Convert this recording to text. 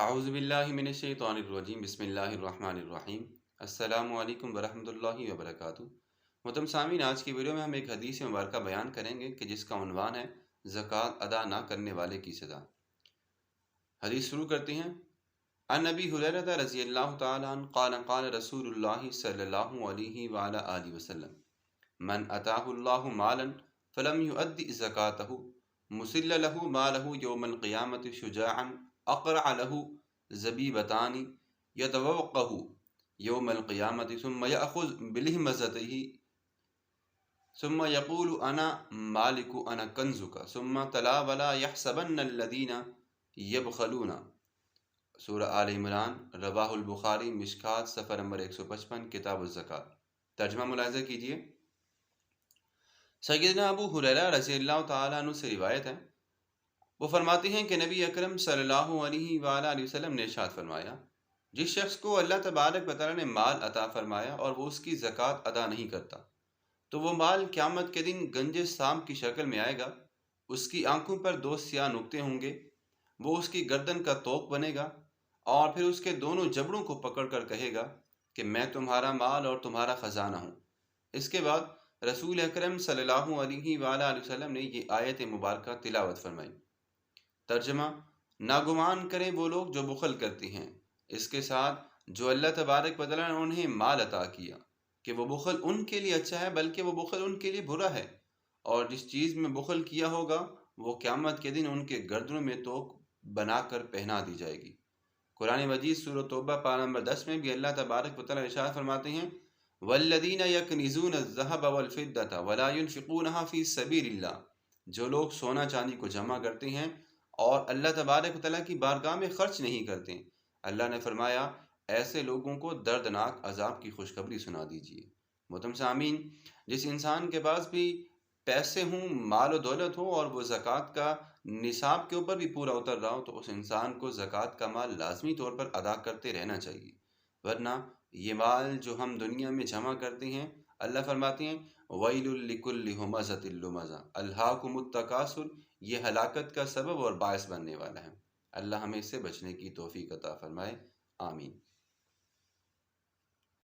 اعوذ باللہ من الشیطان الرجیم، بسم اللہ الرحمن الرحیم۔ السلام علیکم ورحمۃ اللہ وبرکاتہ۔ محترم سامعین، آج کی ویڈیو میں ہم ایک حدیث مبارکہ بیان کریں گے کہ جس کا عنوان ہے زکوٰۃ ادا نہ کرنے والے کی سزا۔ حدیث شروع کرتے ہیں۔ عن ابی ہریرہ رضی اللہ تعالی عنہ قال قال رسول اللہ صلی اللہ علیہ وعلی آلہ وسلم من اتاہ اللہ مالا فلم یؤد زکاتہ مسل له مالہ یوم القیامۃ شجاعا اقرع له زبیبتان یتوقہ یوم القیامۃ ثم یأخذ بلہمزته ثم یقول انا مالک انا کنزک ثم تلا ولا یحسبن الذین یبخلون۔ سورہ آل عمران، رواہ البخاری، مشکات، صفحہ نمبر 155، کتاب الزکوٰۃ۔ ترجمہ ملاحظہ کیجیے۔ سیدنا ابو ہریرہ رضی اللہ تعالیٰ عنہ سے روایت ہے، وہ فرماتے ہیں کہ نبی اکرم صلی اللہ علیہ وآلہ وسلم نے ارشاد فرمایا، جس شخص کو اللہ تبارک و تعالیٰ نے مال عطا فرمایا اور وہ اس کی زکوٰۃ ادا نہیں کرتا تو وہ مال قیامت کے دن گنج سام کی شکل میں آئے گا۔ اس کی آنکھوں پر 2 سیاہ نقطے ہوں گے، وہ اس کی گردن کا طوق بنے گا اور پھر اس کے دونوں جبڑوں کو پکڑ کر کہے گا کہ میں تمہارا مال اور تمہارا خزانہ ہوں۔ اس کے بعد رسول اکرم صلی اللہ علیہ وآلہ وسلم نے یہ آیت مبارکہ تلاوت فرمائی۔ ترجمہ: ناگمان کریں وہ لوگ جو بخل کرتے ہیں اس کے ساتھ جو اللہ تبارک و تعالیٰ نے انہیں مال عطا کیا، کہ وہ بخل ان کے لیے اچھا ہے بلکہ وہ بخل ان کے لیے برا ہے، اور جس چیز میں بخل کیا ہوگا وہ قیامت کے دن ان کے گردنوں میں توق بنا کر پہنا دی جائے گی۔ قرآن مجید سورہ توبہ پارہ نمبر 10 میں بھی اللہ تبارک و تعالیٰ ارشاد فرماتے ہیں، والذین یکنزون الذھب والفضة ولا ينفقونها فی سبیل اللہ، جو لوگ سونا چاندی کو جمع کرتے ہیں اور اللہ تبارک و تعالیٰ کی بارگاہ میں خرچ نہیں کرتے، اللہ نے فرمایا ایسے لوگوں کو دردناک عذاب کی خوشخبری سنا دیجیے۔ محترم سامعین، جس انسان کے پاس بھی پیسے ہوں، مال و دولت ہو اور وہ زکوٰۃ کا نصاب کے اوپر بھی پورا اتر رہا ہو تو اس انسان کو زکوٰۃ کا مال لازمی طور پر ادا کرتے رہنا چاہیے، ورنہ یہ مال جو ہم دنیا میں جمع کرتے ہیں، اللہ فرماتے ہیں وَيْلٌ لِكُلِّ ہُمَزَةٍ لُمَزَةٍ أَلْهَاكُمُ التَّكَاثُرُ، یہ ہلاکت کا سبب اور باعث بننے والا ہے۔ اللہ ہمیں اس سے بچنے کی توفیق عطا فرمائے، آمین۔